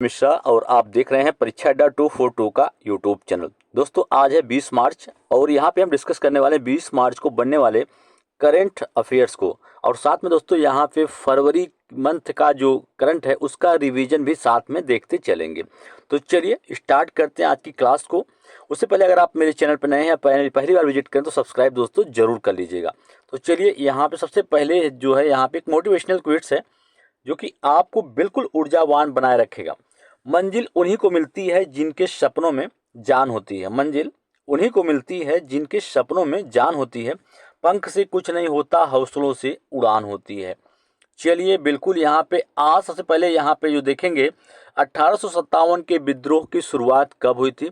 मिश्रा और आप देख रहे हैं परीक्षा अड्डा 242 का यूट्यूब चैनल। दोस्तों आज है 20 मार्च और यहाँ पे हम डिस्कस करने वाले 20 मार्च को बनने वाले करंट अफेयर्स को, और साथ में दोस्तों यहाँ पे फरवरी मंथ का जो करंट है उसका रिवीजन भी साथ में देखते चलेंगे। तो चलिए स्टार्ट करते हैं आज की क्लास को। उससे पहले अगर आप मेरे चैनल पर नए हैं, पहली बार विजिट करें तो सब्सक्राइब दोस्तों जरूर कर लीजिएगा। तो चलिए यहाँ पे सबसे पहले जो है यहाँ पे एक मोटिवेशनल क्विट्स है जो कि आपको बिल्कुल ऊर्जावान बनाए रखेगा। मंजिल उन्हीं को मिलती है जिनके सपनों में जान होती है। मंजिल उन्हीं को मिलती है जिनके सपनों में जान होती है। पंख से कुछ नहीं होता, हौसलों से उड़ान होती है। चलिए बिल्कुल यहाँ पे आज सबसे पहले यहाँ पे जो देखेंगे 1857 के विद्रोह की शुरुआत कब हुई थी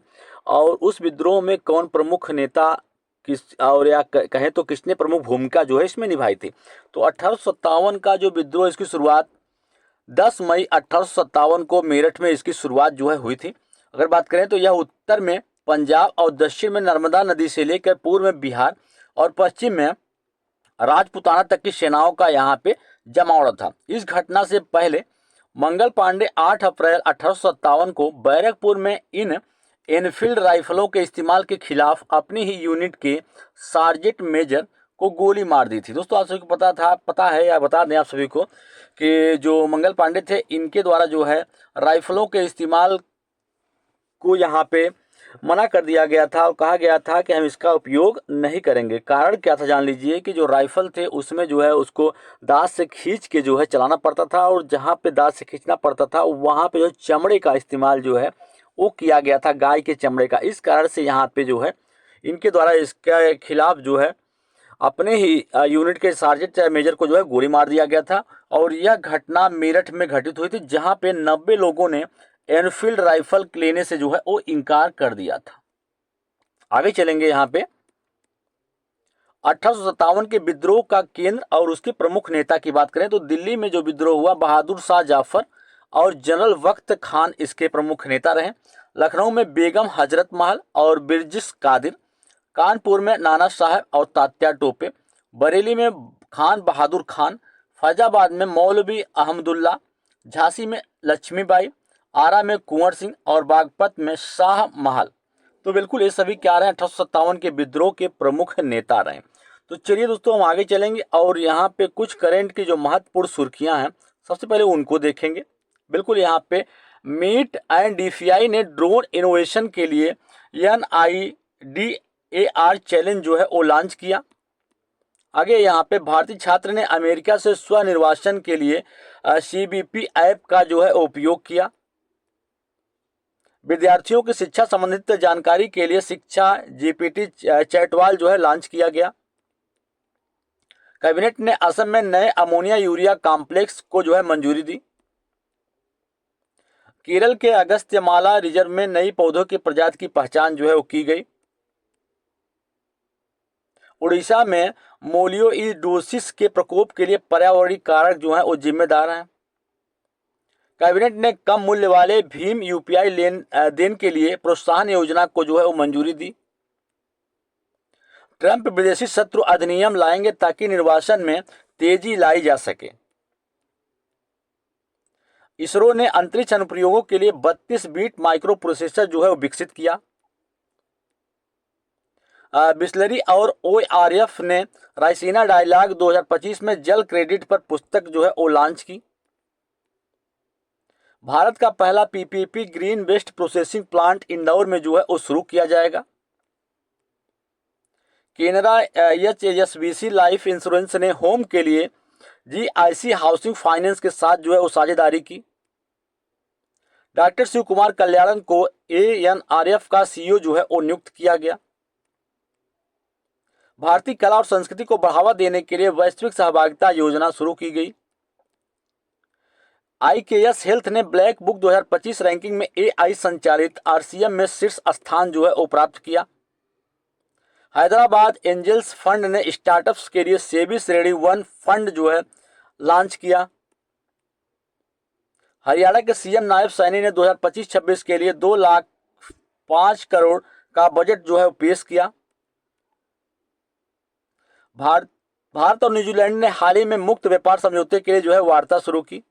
और उस विद्रोह में कौन प्रमुख नेता किस और या कहें तो किसने प्रमुख भूमिका जो है इसमें निभाई थी। तो 1857 का जो विद्रोह इसकी शुरुआत 10 मई 1857 को मेरठ में इसकी शुरुआत जो है हुई थी। अगर बात करें तो यह उत्तर में पंजाब और दक्षिण में नर्मदा नदी से लेकर पूर्व में बिहार और पश्चिम में राजपूताना तक की सेनाओं का यहाँ पे जमावड़ा था। इस घटना से पहले मंगल पांडे 8 अप्रैल 1857 को बैरकपुर में इन एनफील्ड राइफलों के इस्तेमाल के खिलाफ अपनी ही यूनिट के सार्जेंट मेजर को गोली मार दी थी। दोस्तों आप सभी को पता है या बता दें आप सभी को कि जो मंगल पांडे थे इनके द्वारा जो है राइफलों के इस्तेमाल को यहाँ पे मना कर दिया गया था और कहा गया था कि हम इसका उपयोग नहीं करेंगे। कारण क्या था जान लीजिए कि जो राइफल थे उसमें जो है उसको दांत से खींच के जो है चलाना पड़ता था और जहाँ पे दांत से खींचना पड़ता था वहाँ पे जो चमड़े का इस्तेमाल जो है वो किया गया था, गाय के चमड़े का। इस कारण से यहाँ पे जो है इनके द्वारा इसके खिलाफ जो है अपने ही यूनिट के सार्जेंट मेजर को जो है गोली मार दिया गया था। और यह घटना मेरठ में घटित हुई थी जहां पे 90 लोगों ने एनफील्ड राइफल लेने से जो है वो इनकार कर दिया था। आगे चलेंगे यहाँ पे 1857 के विद्रोह का केंद्र और उसके प्रमुख नेता की बात करें तो दिल्ली में जो विद्रोह हुआ बहादुर शाह जाफर और जनरल वक्त खान इसके प्रमुख नेता रहे। लखनऊ में बेगम हजरत महल और बिरजिस कादिर, कानपुर में नाना साहब और तात्या टोपे, बरेली में खान बहादुर खान, फैजाबाद में मौलवी अहमदुल्ला, झांसी में लक्ष्मीबाई, आरा में कुंवर सिंह और बागपत में शाह महल। तो बिल्कुल ये सभी क्या रहे 1857 के विद्रोह के प्रमुख नेता रहे। तो चलिए दोस्तों हम आगे चलेंगे और यहाँ पे कुछ करंट की जो महत्वपूर्ण सुर्खियां हैं सबसे पहले उनको देखेंगे। बिल्कुल यहाँ पे मीट एंड डीफीआई ने ड्रोन इनोवेशन के लिए NIDAR चैलेंज जो है वो लॉन्च किया। आगे यहाँ पे भारतीय छात्र ने अमेरिका से स्वनिर्वासन के लिए CBP ऐप का जो है उपयोग किया। विद्यार्थियों की शिक्षा संबंधित जानकारी के लिए शिक्षा GPT चैटवाल जो है लॉन्च किया गया। कैबिनेट ने असम में नए अमोनिया यूरिया कॉम्प्लेक्स को जो है मंजूरी दी। केरल के अगस्त्यमाला रिजर्व में नई पौधों की प्रजाति की पहचान जो है वो की गई। उड़ीसा में मोलियोइडोसिस के प्रकोप के लिए पर्यावरणीय कारक जो है वो जिम्मेदार हैं। कैबिनेट ने कम मूल्य वाले भीम UPI लेन देन के लिए प्रोत्साहन योजना को जो है वो मंजूरी दी। ट्रंप विदेशी शत्रु अधिनियम लाएंगे ताकि निर्वाचन में तेजी लाई जा सके। इसरो ने अंतरिक्ष अनुप्रयोगों के लिए 32 बीट माइक्रो प्रोसेसर जो है वो विकसित किया। बिस्लरी और ORF ने रायसीना डायलॉग 2025 में जल क्रेडिट पर पुस्तक जो है वो लॉन्च की। भारत का पहला PPP green waste processing plant Indore में जो है वो शुरू किया जाएगा। केनरा HSBC लाइफ इंश्योरेंस ने होम के लिए GIC हाउसिंग फाइनेंस के साथ जो है वो साझेदारी की। डॉक्टर शिव कुमार कल्याणन को ANRF का CEO जो है वो नियुक्त किया गया। भारतीय कला और संस्कृति को बढ़ावा देने के लिए वैश्विक सहभागिता योजना शुरू की गई। IKS हेल्थ ने ब्लैक बुक 2025 रैंकिंग में AI संचालित RCM में शीर्ष स्थान जो है वो प्राप्त किया। हैदराबाद एंजल्स फंड ने स्टार्टअप्स के लिए सेबी श्रेणी 1 फंड जो है लॉन्च किया। हरियाणा के CM नायब सैनी ने 2025-26 के लिए 2,05 करोड़ का बजट जो है पेश किया। भारत और न्यूजीलैंड ने हाल ही में मुक्त व्यापार समझौते के लिए जो है वार्ता शुरू की।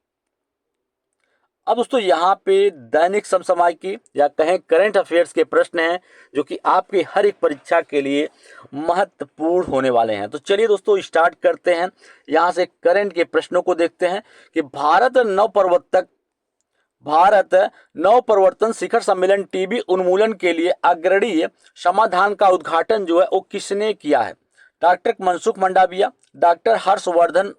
अब दोस्तों यहाँ पे दैनिक समसामयिकी या कहें करंट अफेयर्स के प्रश्न हैं जो कि आपकी हर एक परीक्षा के लिए महत्वपूर्ण होने वाले हैं। तो चलिए दोस्तों स्टार्ट करते हैं। यहाँ से करंट के प्रश्नों को देखते हैं कि भारत नव प्रवर्तन शिखर सम्मेलन टीबी उन्मूलन के लिए अग्रणी समाधान का उद्घाटन जो है वो किसने किया है? Doctor Mansukh Mandaviya, doctor Harshvardhan,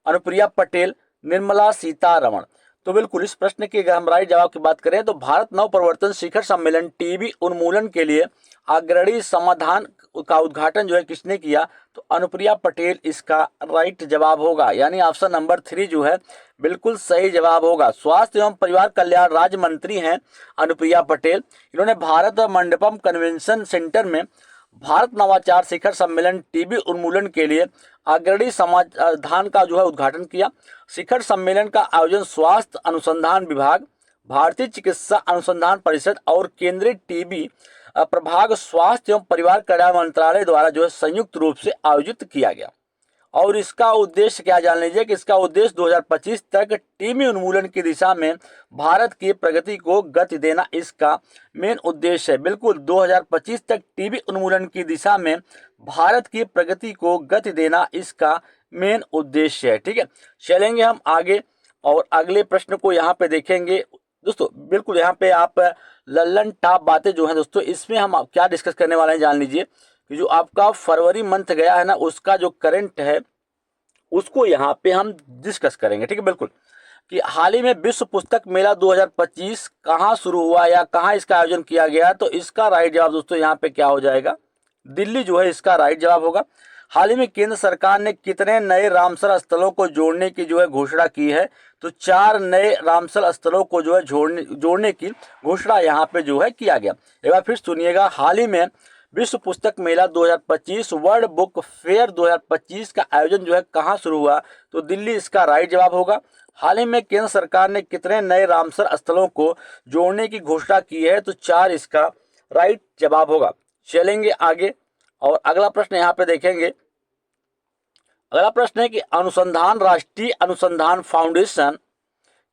Anupriya Patel, Nirmala Sitharaman. तो बिल्कुल इस प्रश्न के हम राइट जवाब की बात करें तो भारत नव प्रवर्तन शिखर सम्मेलन टीबी उन्मूलन के लिए अग्रणी समाधान का उद्घाटन जो है किसने किया? तो अनुप्रिया पटेल इसका राइट जवाब होगा, यानी ऑप्शन नंबर 3 जो है बिल्कुल सही जवाब होगा। स्वास्थ्य एवं परिवार कल्याण राज्य मंत्री हैं अनुप्रिया पटेल। इन्होंने भारत मंडपम कन्वेंशन सेंटर में भारत नवाचार शिखर सम्मेलन टीबी उन्मूलन के लिए अग्रणी समाधान का जो है उद्घाटन किया। शिखर सम्मेलन का आयोजन स्वास्थ्य अनुसंधान विभाग, भारतीय चिकित्सा अनुसंधान परिषद और केंद्रीय टीबी प्रभाग स्वास्थ्य एवं परिवार कल्याण मंत्रालय द्वारा जो है संयुक्त रूप से आयोजित किया गया। और इसका उद्देश्य क्या जान लीजिए कि इसका उद्देश्य 2025 तक टीबी उन्मूलन की दिशा में भारत की प्रगति को गति देना इसका मेन उद्देश्य है। बिल्कुल 2025 तक टीबी उन्मूलन की दिशा में भारत की प्रगति को गति देना इसका मेन उद्देश्य है। ठीक है, चलेंगे हम आगे और अगले प्रश्न को यहाँ पे देखेंगे। दोस्तों बिल्कुल यहाँ पे आप लल्लन टॉप बातें जो है दोस्तों इसमें हम क्या डिस्कस करने वाले हैं जान लीजिए कि जो आपका फरवरी मंथ गया है ना उसका जो करंट है उसको यहाँ पे हम डिस्कस करेंगे। ठीक है, बिल्कुल कि हाल ही में विश्व पुस्तक मेला 2025 कहाँ शुरू हुआ या कहाँ इसका आयोजन किया गया? तो इसका राइट जवाब दोस्तों यहाँ पे क्या हो जाएगा? दिल्ली जो है इसका राइट जवाब होगा। हाल ही में केंद्र सरकार ने कितने नए रामसर स्थलों को जोड़ने की जो है घोषणा की है? तो 4 नए रामसर स्थलों को जो है जोड़ने की घोषणा यहाँ पे जो है किया गया। एक बार फिर सुनिएगा, हाल ही में विश्व पुस्तक मेला 2025 वर्ल्ड बुक फेयर 2025 का आयोजन जो है कहाँ शुरू हुआ? तो दिल्ली इसका राइट जवाब होगा। हाल ही में केंद्र सरकार ने कितने नए रामसर स्थलों को जोड़ने की घोषणा की है? तो 4 इसका राइट जवाब होगा। चलेंगे आगे और अगला प्रश्न यहाँ पे देखेंगे। अगला प्रश्न है कि अनुसंधान राष्ट्रीय अनुसंधान फाउंडेशन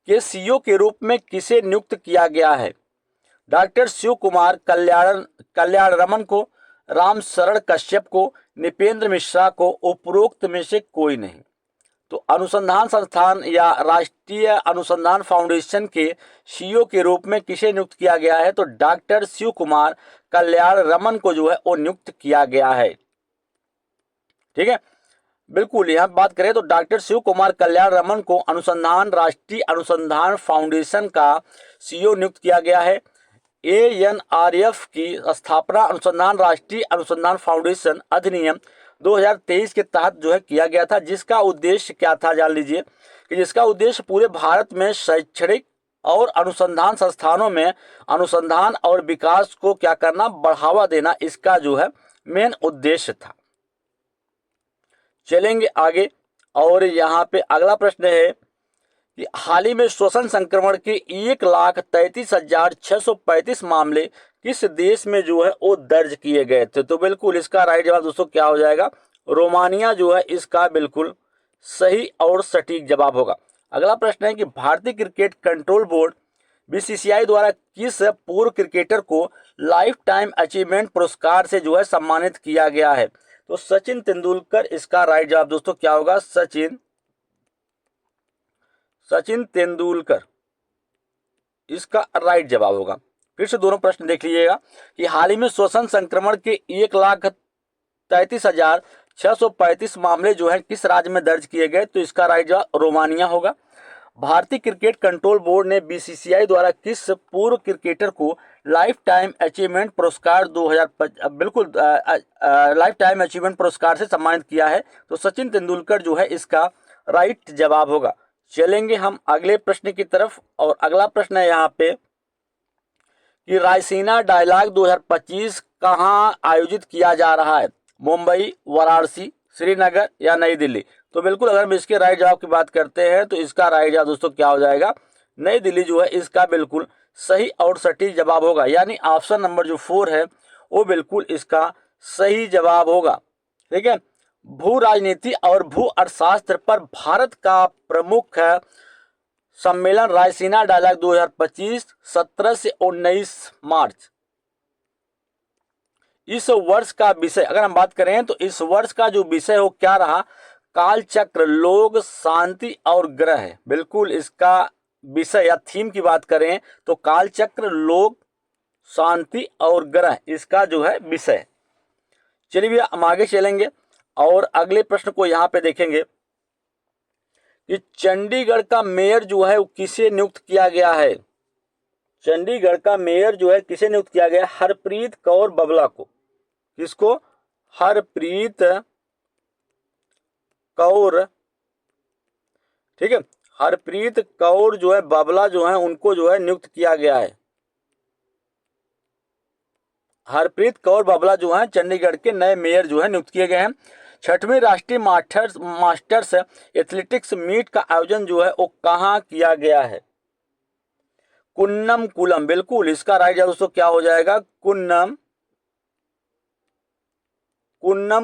के सीईओ के रूप में किसे नियुक्त किया गया है? डॉक्टर शिव कुमार कल्याण रमन को, राम शरण कश्यप को, निपेंद्र मिश्रा को, उपरोक्त में से कोई नहीं। तो अनुसंधान संस्थान या राष्ट्रीय अनुसंधान फाउंडेशन के सीईओ के रूप में किसे नियुक्त किया गया है? तो डॉक्टर शिव कुमार कल्याण रमन को जो है वो नियुक्त किया गया है। ठीक है, बिल्कुल यहाँ बात करें तो डॉक्टर शिव कुमार कल्याण रमन को अनुसंधान राष्ट्रीय अनुसंधान फाउंडेशन का सीईओ नियुक्त किया गया है। ANRF की स्थापना अनुसंधान राष्ट्रीय अनुसंधान फाउंडेशन अधिनियम 2023 के तहत जो है किया गया था, जिसका उद्देश्य क्या था जान लीजिए कि जिसका उद्देश्य पूरे भारत में शैक्षणिक और अनुसंधान संस्थानों में अनुसंधान और विकास को क्या करना, बढ़ावा देना, इसका जो है मेन उद्देश्य था। चलेंगे आगे और यहाँ पे अगला प्रश्न है कि हाल ही में श्वसन संक्रमण के 1,33,635 मामले किस देश में जो है वो दर्ज किए गए थे? तो बिल्कुल इसका राइट जवाब दोस्तों क्या हो जाएगा? रोमानिया जो है इसका बिल्कुल सही और सटीक जवाब होगा। अगला प्रश्न है कि भारतीय क्रिकेट कंट्रोल बोर्ड BCCI द्वारा किस पूर्व क्रिकेटर को लाइफ टाइम अचीवमेंट पुरस्कार से जो है सम्मानित किया गया है? तो सचिन तेंदुलकर इसका राइट जवाब दोस्तों क्या होगा? सचिन तेंदुलकर इसका राइट जवाब होगा। फिर से दोनों प्रश्न देख लीजिएगा कि हाल ही में श्वसन संक्रमण के 1,33,635 मामले जो है किस राज्य में दर्ज किए गए? तो इसका राइट जवाब रोमानिया होगा। भारतीय क्रिकेट कंट्रोल बोर्ड ने BCCI द्वारा किस पूर्व क्रिकेटर को लाइफ टाइम अचीवमेंट पुरस्कार 2000 बिल्कुल लाइफ टाइम अचीवमेंट पुरस्कार से सम्मानित किया है? तो सचिन तेंदुलकर जो है इसका राइट जवाब होगा। चलेंगे हम अगले प्रश्न की तरफ और अगला प्रश्न है यहाँ पे कि रायसीना डायलॉग 2025 कहाँ आयोजित किया जा रहा है? मुंबई, वाराणसी, श्रीनगर या नई दिल्ली? तो बिल्कुल अगर हम इसके राइट जवाब की बात करते हैं तो इसका राइट जवाब दोस्तों क्या हो जाएगा? नई दिल्ली जो है इसका बिल्कुल सही और सटीक जवाब होगा, यानी ऑप्शन नंबर जो 4 है वो बिल्कुल इसका सही जवाब होगा। ठीक है, भू राजनीति और भू अर्थशास्त्र पर भारत का प्रमुख सम्मेलन रायसीना डायलॉग 2025 17 से 19 मार्च। इस वर्ष का विषय अगर हम बात करें तो इस वर्ष का जो विषय हो क्या रहा, काल चक्र, लोग, शांति और ग्रह। बिल्कुल इसका विषय या थीम की बात करें तो काल चक्र, लोग, शांति और ग्रह इसका जो है विषय। चलिए भैया हम आगे चलेंगे और अगले प्रश्न को यहाँ पे देखेंगे कि चंडीगढ़ का मेयर जो है वो किसे नियुक्त किया गया है। चंडीगढ़ का मेयर जो है किसे नियुक्त किया गया? हरप्रीत कौर बाबला को। किसको? हरप्रीत कौर, ठीक है, हरप्रीत कौर जो है बाबला जो है उनको जो है नियुक्त किया गया है। हरप्रीत कौर बाबला जो है चंडीगढ़ के नए मेयर जो है नियुक्त किए गए हैं। 6वीं राष्ट्रीय मास्टर्स एथलेटिक्स मीट का आयोजन जो है वो कहाँ किया गया है? कुन्नम कुलम। बिल्कुल इसका राइट जवाब दोस्तों क्या हो जाएगा? कुन्नम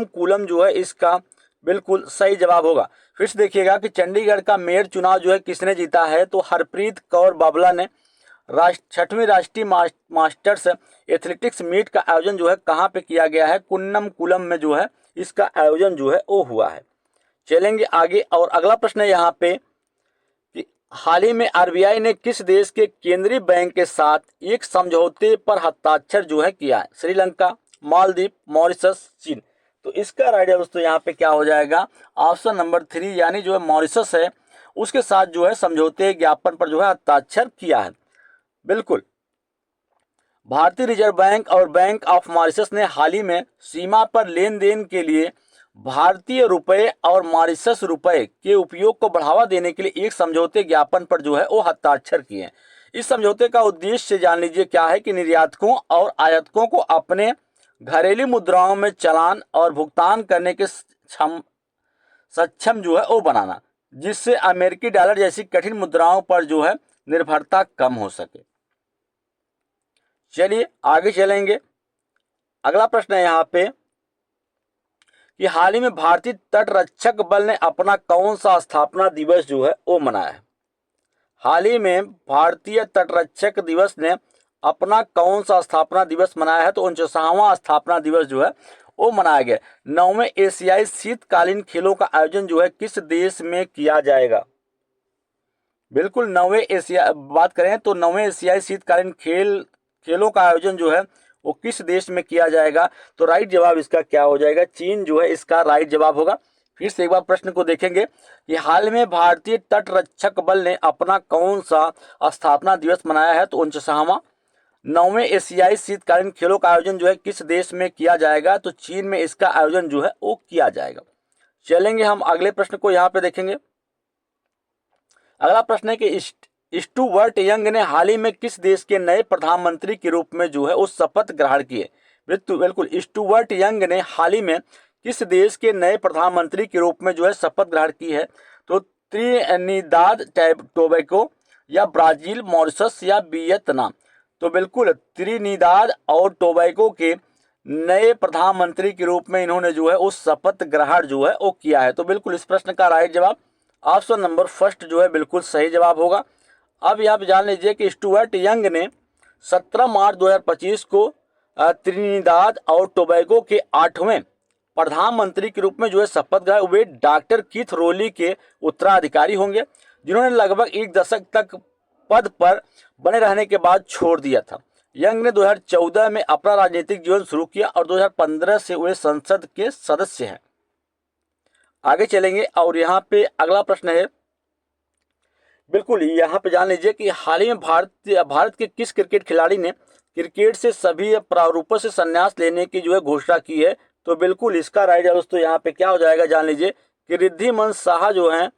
कुलम जो है इसका बिल्कुल सही जवाब होगा। फिर से देखिएगा कि चंडीगढ़ का मेयर चुनाव जो है किसने जीता है? तो हरप्रीत कौर बाबला ने। 6वीं राष्ट्रीय मास्टर्स एथलेटिक्स मीट का आयोजन जो है कहाँ पे किया गया है? कुन्नम कुलम में जो है इसका आयोजन जो है वो हुआ है। चलेंगे आगे और अगला प्रश्न है यहाँ पे कि हाल ही में आरबीआई ने किस देश के केंद्रीय बैंक के साथ एक समझौते पर हस्ताक्षर जो है किया है? श्रीलंका, मालदीव, मॉरिशस, चीन। तो इसका राइट दोस्तों यहाँ पे क्या हो जाएगा? ऑप्शन नंबर 3 यानी जो है मॉरिशस है उसके साथ जो है समझौते ज्ञापन पर जो है हस्ताक्षर किया है। बिल्कुल भारतीय रिजर्व बैंक और बैंक ऑफ मॉरिशस ने हाल ही में सीमा पर लेन देन के लिए भारतीय रुपए और मॉरिशस रुपए के उपयोग को बढ़ावा देने के लिए एक समझौते ज्ञापन पर जो है वो हस्ताक्षर किए हैं। इस समझौते का उद्देश्य जान लीजिए क्या है कि निर्यातकों और आयातकों को अपने घरेलू मुद्राओं में चालान और भुगतान करने के सक्षम जो है वो बनाना, जिससे अमेरिकी डॉलर जैसी कठिन मुद्राओं पर जो है निर्भरता कम हो सके। चलिए आगे चलेंगे। अगला प्रश्न है यहाँ पे कि हाल ही में भारतीय तटरक्षक बल ने अपना कौन सा स्थापना दिवस जो है वो मनाया है? हाल ही में भारतीय तटरक्षक दिवस ने अपना कौन सा स्थापना दिवस मनाया है? तो 49वां स्थापना दिवस जो है वो मनाया गया। 9वें एशियाई शीतकालीन खेलों का आयोजन जो है किस देश में किया जाएगा? बिल्कुल 9वें एशिया बात करें तो 9वें एशियाई शीतकालीन खेलों का आयोजन जो है वो किस देश में किया जाएगा? तो राइट जवाब इसका क्या हो जाएगा? चीन जो है इसका राइट जवाब होगा। फिर से एक बार प्रश्न को देखेंगे कि हाल में भारतीय तटरक्षक बल ने अपना कौन सा स्थापना दिवस मनाया है? तो 49वां। 9वें एशियाई शीतकालीन खेलों का आयोजन जो है किस देश में किया जाएगा? तो चीन में इसका आयोजन जो है वो किया जाएगा। चलेंगे हम अगले प्रश्न को यहाँ पे देखेंगे। अगला प्रश्न है कि स्टुअर्ट यंग ने हाल ही में किस देश के नए प्रधानमंत्री के रूप में जो है उस शपथ ग्रहण किए? बिल्कुल स्टुअर्ट यंग ने हाल ही में किस देश के नए प्रधानमंत्री के रूप में जो है शपथ ग्रहण की है? तो त्रिनिदाद टोबैगो या ब्राजील, मॉरिशस या वियतनाम। तो बिल्कुल त्रिनिदाद और टोबैगो के नए प्रधानमंत्री के रूप में इन्होंने जो है उस शपथ ग्रहण जो है वो किया है। तो बिल्कुल इस प्रश्न का राइट जवाब ऑप्शन नंबर फर्स्ट जो है बिल्कुल सही जवाब होगा। अब यहाँ पे जान लीजिए कि स्टुअर्ट यंग ने 17 मार्च 2025 को त्रिनिदाद और टोबैगो के 8वें प्रधानमंत्री के रूप में जो है शपथ ग्रहण। वे डॉक्टर कीथ रोली के उत्तराधिकारी होंगे जिन्होंने लगभग एक दशक तक पद पर बने रहने के बाद छोड़ दिया था। यंग ने 2014 में अपना राजनीतिक जीवन शुरू किया और 2015 से वे संसद के सदस्य हैं। आगे चलेंगे और यहाँ पे अगला प्रश्न है, बिल्कुल यहाँ पे जान लीजिए कि हाल ही में भारत के किस क्रिकेट खिलाड़ी ने क्रिकेट से सभी प्रारूपों से संन्यास लेने की जो है घोषणा की है? तो बिल्कुल इसका राइट है दोस्तों यहाँ पे क्या हो जाएगा? जान लीजिए कि रिद्धिमान साहा जो हैं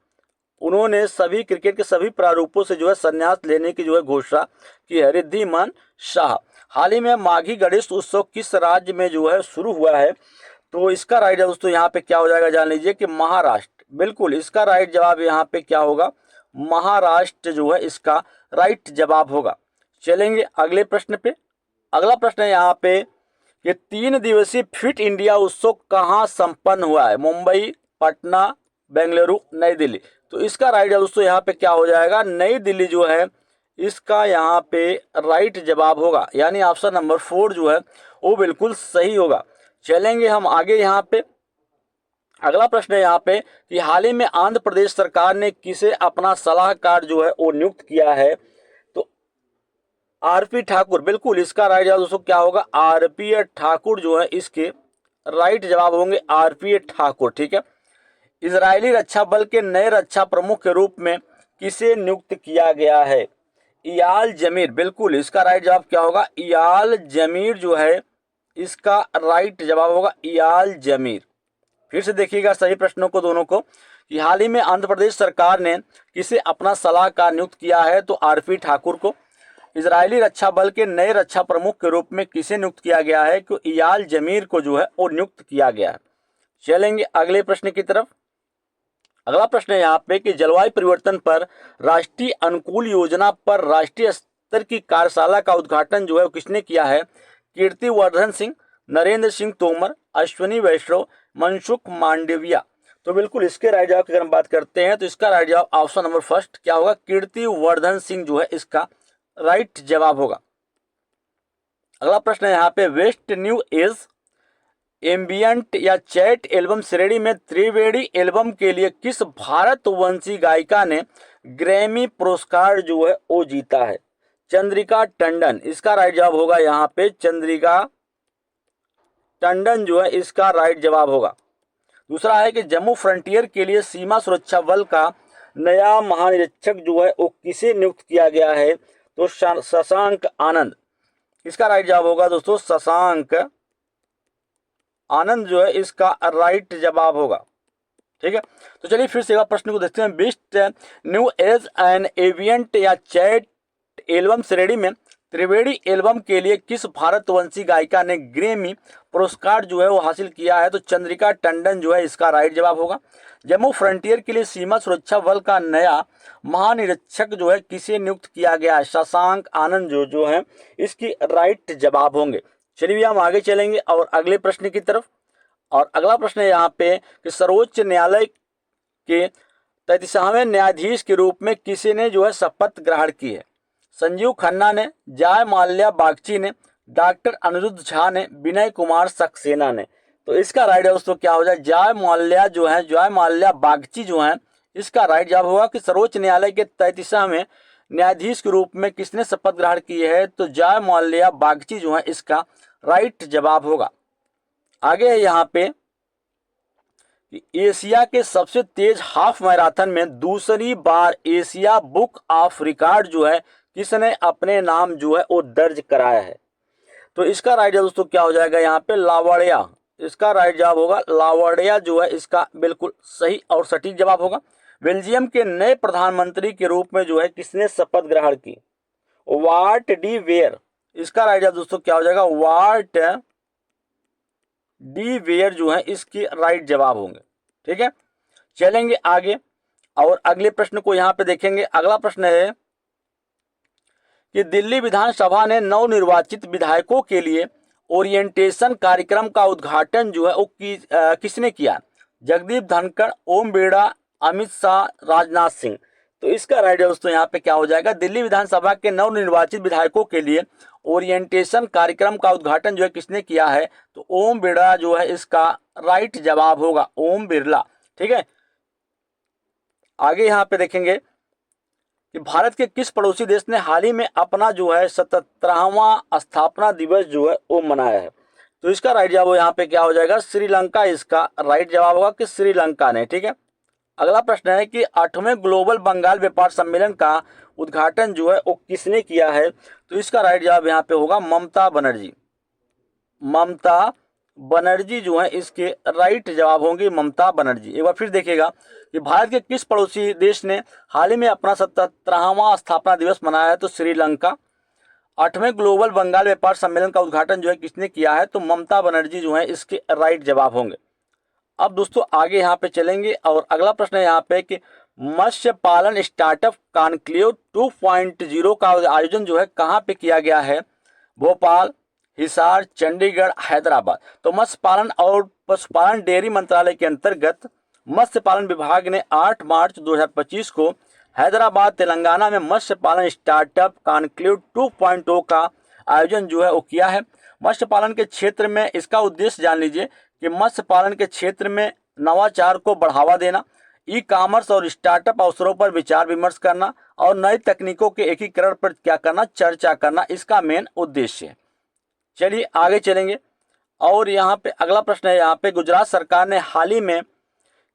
उन्होंने सभी क्रिकेट के सभी प्रारूपों से जो है संन्यास लेने की जो है घोषणा की है। रिद्धिमान शाह। हाल ही में माघी गणेश उत्सव किस राज्य में जो है शुरू हुआ है? तो इसका राइट है दोस्तों यहाँ पे क्या हो जाएगा? जान लीजिए कि महाराष्ट्र। बिल्कुल इसका राइट जवाब यहाँ पे क्या होगा? महाराष्ट्र जो है इसका राइट जवाब होगा। चलेंगे अगले प्रश्न पे। अगला प्रश्न है यहाँ पे कि 3 दिवसीय फिट इंडिया उत्सव कहाँ संपन्न हुआ है? मुंबई, पटना, बेंगलुरु, नई दिल्ली। तो इसका राइट जवाब दोस्तों यहाँ पे क्या हो जाएगा, नई दिल्ली जो है इसका यहाँ पे राइट जवाब होगा, यानी ऑप्शन नंबर 4 जो है वो बिल्कुल सही होगा। चलेंगे हम आगे यहाँ पे। अगला प्रश्न है यहाँ पे कि हाल ही में आंध्र प्रदेश सरकार ने किसे अपना सलाहकार जो है वो नियुक्त किया है, तो आरपी ठाकुर, बिल्कुल इसका राइट जवाब दोस्तों क्या होगा, आरपी ठाकुर जो है इसके राइट जवाब होंगे आरपी ठाकुर। ठीक है। इजरायली रक्षा बल के नए रक्षा प्रमुख के रूप में किसे नियुक्त किया गया है, इयाल जमीर, बिल्कुल इसका राइट जवाब क्या होगा, इयाल जमीर जो है इसका राइट जवाब होगा इयाल जमीर। फिर से देखिएगा सही प्रश्नों को दोनों को, कि हाल ही में आंध्र प्रदेश सरकार ने किसे अपना सलाहकार नियुक्त किया है, तो आरपी ठाकुर को। इजरायली रक्षा बल के नए रक्षा प्रमुख के रूप में किसे नियुक्त किया गया है, कि इयाल जमीर को जो है वो नियुक्त किया गया है। चलेंगे अगले प्रश्न की तरफ। अगला प्रश्न है यहाँ पे कि जलवायु परिवर्तन पर राष्ट्रीय अनुकूल योजना पर राष्ट्रीय स्तर की कार्यशाला का उद्घाटन जो है वो किसने किया है, कीर्तिवर्धन सिंह, नरेंद्र सिंह तोमर, अश्विनी वैष्णव, मनसुख मांडविया। तो बिल्कुल इसके राइट जवाब की अगर हम बात करते हैं तो इसका राइट जवाब ऑप्शन नंबर फर्स्ट क्या होगा, कीर्तिवर्धन सिंह जो है इसका राइट जवाब होगा। अगला प्रश्न है यहाँ पे वेस्ट न्यू एज एम्बियंट या चैट एल्बम श्रेणी में त्रिवेणी एल्बम के लिए किस भारतवंशी गायिका ने ग्रैमी पुरस्कार जो है वो जीता है, चंद्रिका टंडन, इसका राइट जवाब होगा यहाँ पे चंद्रिका टंडन जो है इसका राइट जवाब होगा। दूसरा है कि जम्मू फ्रंटियर के लिए सीमा सुरक्षा बल का नया महानिरीक्षक जो है वो किसे नियुक्त किया गया है, तो शशांक आनंद, इसका राइट जवाब होगा दोस्तों शशांक आनंद जो है इसका राइट जवाब होगा। ठीक है। तो चलिए फिर से प्रश्न को देखते हैं। बेस्ट न्यू एज एन एवियंट या चैट एल्बम श्रेणी में त्रिवेणी एल्बम के लिए किस भारतवंशी गायिका ने ग्रैमी पुरस्कार जो है वो हासिल किया है, तो चंद्रिका टंडन जो है इसका राइट जवाब होगा। जम्मू फ्रंटियर के लिए सीमा सुरक्षा बल का नया महानिरीक्षक जो है किसे नियुक्त किया गया है, शशांक आनंद जो है इसकी राइट जवाब होंगे। चलिए हम आगे चलेंगे और अगले प्रश्न की तरफ। और अगला प्रश्न है यहाँ पे कि सर्वोच्च न्यायालय के 33वें न्यायाधीश के रूप में किसी ने जो है शपथ ग्रहण की है, संजीव खन्ना ने, जय माल्या बागची ने, डॉक्टर अनिरुद्ध झा ने, विनय कुमार सक्सेना ने। तो इसका राइट है दोस्तों क्या हो जाए, जय माल्या जो है, जय माल्या बागची जो है इसका राइट जवाब होगा कि सर्वोच्च न्यायालय के 33वें न्यायाधीश के रूप में किसने शपथ ग्रहण की है, तो जय माल्या बागची जो है इसका राइट जवाब होगा। आगे है यहाँ पे एशिया के सबसे तेज हाफ मैराथन में दूसरी बार एशिया बुक ऑफ रिकॉर्ड जो है किसने अपने नाम जो है वो दर्ज कराया है, तो इसका राइट जवाब दोस्तों क्या हो जाएगा यहाँ पे लावड़िया, इसका राइट जवाब होगा लावड़िया जो है इसका बिल्कुल सही और सटीक जवाब होगा। बेल्जियम के नए प्रधानमंत्री के रूप में जो है किसने शपथ ग्रहण की, वार्ट डी वेयर, इसका राइट जवाब दोस्तों क्या हो जाएगा वार्ट डी वेयर जो है इसके राइट जवाब होंगे। ठीक है। चलेंगे आगे और अगले प्रश्न को यहाँ पे देखेंगे। अगला प्रश्न है कि दिल्ली विधानसभा ने नवनिर्वाचित विधायकों के लिए ओरिएंटेशन कार्यक्रम का उद्घाटन जो है वो किसने किया, जगदीप धनखड़, ओम बिरला, अमित शाह, राजनाथ सिंह। तो इसका राइट दोस्तों यहाँ पे क्या हो जाएगा, दिल्ली विधानसभा के नवनिर्वाचित विधायकों के लिए ओरिएंटेशन कार्यक्रम का उद्घाटन जो है किसने किया है, तो ओम बिरला जो है इसका राइट जवाब होगा, ओम बिरला। ठीक है। आगे यहाँ पे देखेंगे कि भारत के किस पड़ोसी देश ने हाल ही में अपना जो है 77वां स्थापना दिवस जो है वो मनाया है, तो इसका राइट जवाब यहाँ पे क्या हो जाएगा, श्रीलंका इसका राइट जवाब होगा कि श्रीलंका ने। ठीक है। अगला प्रश्न है कि 8वें ग्लोबल बंगाल व्यापार सम्मेलन का उद्घाटन जो है वो किसने किया है, तो इसका राइट जवाब यहाँ पे होगा ममता बनर्जी, ममता बनर्जी जो है इसके राइट जवाब होंगे ममता बनर्जी। एक बार फिर देखिएगा कि भारत के किस पड़ोसी देश ने हाल ही में अपना 77वां स्थापना दिवस मनाया है, तो श्रीलंका। 8वें ग्लोबल बंगाल व्यापार सम्मेलन का उद्घाटन जो है किसने किया है, तो ममता बनर्जी जो है इसके राइट जवाब होंगे। अब दोस्तों आगे यहाँ पे चलेंगे और अगला प्रश्न है यहाँ पे कि मत्स्य पालन स्टार्टअप कॉन्क्लेव 2.0 का आयोजन जो है कहाँ पे किया गया है, भोपाल, हिसार, चंडीगढ़, हैदराबाद। तो मत्स्य पालन और पशुपालन डेयरी मंत्रालय के अंतर्गत मत्स्य पालन विभाग ने 8 मार्च 2025 को हैदराबाद तेलंगाना में मत्स्य पालन स्टार्टअप कॉन्क्लेव 2.0 का आयोजन जो है वो किया है। मत्स्य पालन के क्षेत्र में इसका उद्देश्य जान लीजिए कि मत्स्य पालन के क्षेत्र में नवाचार को बढ़ावा देना, ई कॉमर्स और स्टार्टअप अवसरों पर विचार विमर्श करना और नई तकनीकों के एकीकरण पर क्या करना, चर्चा करना, इसका मेन उद्देश्य है। चलिए आगे चलेंगे और यहाँ पे अगला प्रश्न है। यहाँ पे गुजरात सरकार ने हाल ही में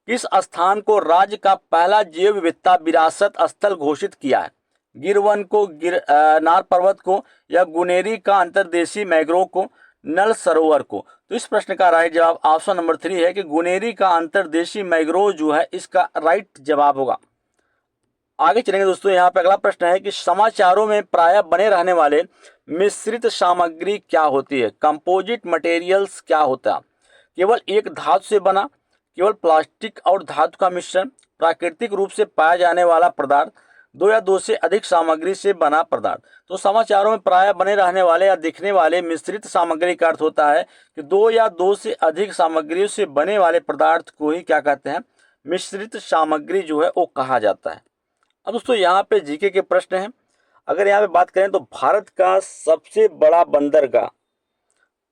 किस स्थान को राज्य का पहला जैव विविधता विरासत स्थल घोषित किया है? गिरवन को, नार पर्वत को, या गुनेरी का अंतर्देशीय मैंग्रोव को, नल सरोवर को? तो इस प्रश्न का राइट जवाब ऑप्शन नंबर 3 है कि गुनेरी का अंतर्देशीय मैंग्रोव जो है इसका राइट जवाब होगा। आगे चलेंगे दोस्तों। यहाँ पे अगला प्रश्न है कि समाचारों में प्रायः बने रहने वाले मिश्रित सामग्री क्या होती है? कंपोजिट मटेरियल्स क्या होता है? केवल एक धातु से बना, केवल प्लास्टिक और धातु का मिश्रण, प्राकृतिक रूप से पाया जाने वाला पदार्थ, दो या दो से अधिक सामग्री से बना पदार्थ। तो समाचारों में प्रायः बने रहने वाले या दिखने वाले मिश्रित सामग्री का अर्थ होता है कि दो या दो से अधिक सामग्रियों से बने वाले पदार्थ को ही क्या कहते हैं? मिश्रित सामग्री जो है वो कहा जाता है। अब दोस्तों यहाँ पे जीके के प्रश्न हैं। अगर यहाँ पे बात करें तो भारत का सबसे बड़ा बंदरगाह,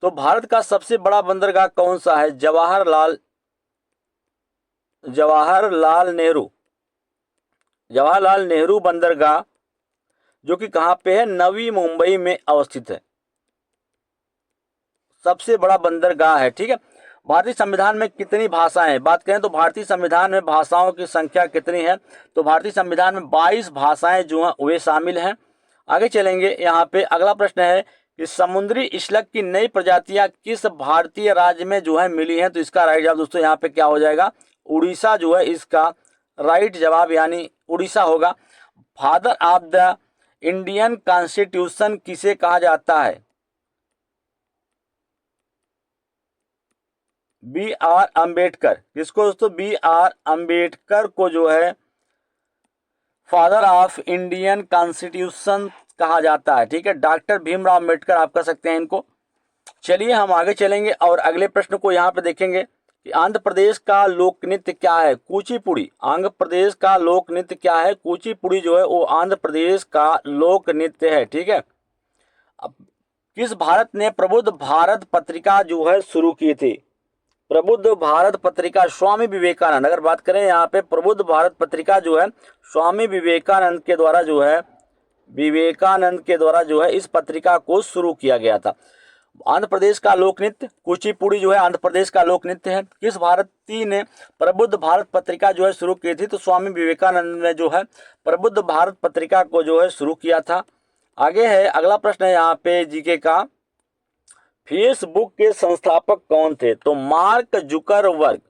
तो भारत का सबसे बड़ा बंदरगाह कौन सा है? जवाहरलाल नेहरू बंदरगाह, जो कि कहाँ पे है? नवी मुंबई में अवस्थित है, सबसे बड़ा बंदरगाह है। ठीक है। भारतीय संविधान में कितनी भाषाएं हैं? बात करें तो भारतीय संविधान में भाषाओं की संख्या कितनी है? तो भारतीय संविधान में 22 भाषाएं जो हैं वे शामिल हैं। आगे चलेंगे। यहाँ पे अगला प्रश्न है कि समुद्री स्लग की नई प्रजातियां किस भारतीय राज्य में जो है मिली हैं? तो इसका राइट जवाब दोस्तों यहाँ पे क्या हो जाएगा? उड़ीसा जो है इसका राइट जवाब, यानी उड़ीसा होगा। Father of the Indian constitution किसे कहा जाता है? B R Ambedkar. किसको दोस्तों? बी आर अम्बेडकर को जो है फादर ऑफ इंडियन कॉन्स्टिट्यूशन कहा जाता है। ठीक है। डॉक्टर भीमराव अम्बेडकर आप कह सकते हैं इनको। चलिए हम आगे चलेंगे और अगले प्रश्न को यहाँ पे देखेंगे कि आंध्र प्रदेश का लोक नृत्य क्या है? कुचिपुड़ी। आंध्र प्रदेश का लोक नृत्य क्या है? कुचिपुड़ी जो है वो आंध्र प्रदेश का लोक नृत्य है। ठीक है। अब किस भारत ने प्रबुद्ध भारत पत्रिका जो है शुरू की थी? प्रबुद्ध भारत पत्रिका स्वामी विवेकानंद। अगर बात करें यहाँ पे प्रबुद्ध भारत पत्रिका जो है स्वामी विवेकानंद के द्वारा जो है इस पत्रिका को शुरू किया गया था। आंध्र प्रदेश का लोक नृत्य कुचिपुड़ी जो है आंध्र प्रदेश का लोक नृत्य है। किस भारतीय ने प्रबुद्ध भारत पत्रिका जो है शुरू की थी? तो स्वामी विवेकानंद ने जो है प्रबुद्ध भारत पत्रिका को जो है शुरू किया था। आगे है अगला प्रश्न है यहाँ पे जीके का, फेसबुक के संस्थापक कौन थे? तो मार्क जुकरबर्ग।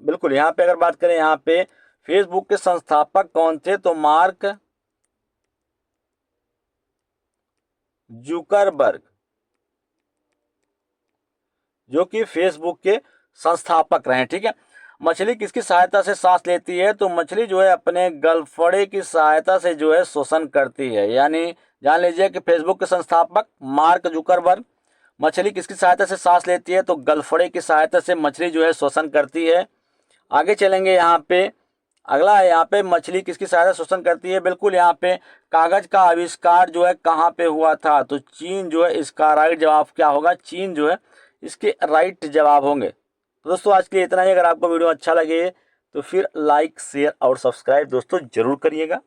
बिल्कुल। यहाँ पे अगर बात करें यहाँ पे फेसबुक के संस्थापक कौन थे? तो मार्क जुकरबर्ग, जो कि फेसबुक के संस्थापक रहे। ठीक है। मछली किसकी सहायता से सांस लेती है? तो मछली जो है अपने गलफड़े की सहायता से जो है श्वसन करती है। यानी जान लीजिए कि फेसबुक के संस्थापक मार्क जुकरबर्ग। मछली किसकी सहायता से सांस लेती है? तो गलफड़े की सहायता से मछली जो है श्वसन करती है। आगे चलेंगे। यहाँ पे अगला है, यहाँ पे मछली किसकी सहायता से श्वसन करती है? बिल्कुल। यहाँ पे कागज का आविष्कार जो है कहाँ पे हुआ था? तो चीन जो है इसका राइट जवाब क्या होगा? चीन जो है इसके राइट जवाब होंगे। तो दोस्तों आज के लिए इतना ही। अगर आपको वीडियो अच्छा लगे तो फिर लाइक, शेयर और सब्सक्राइब दोस्तों जरूर करिएगा।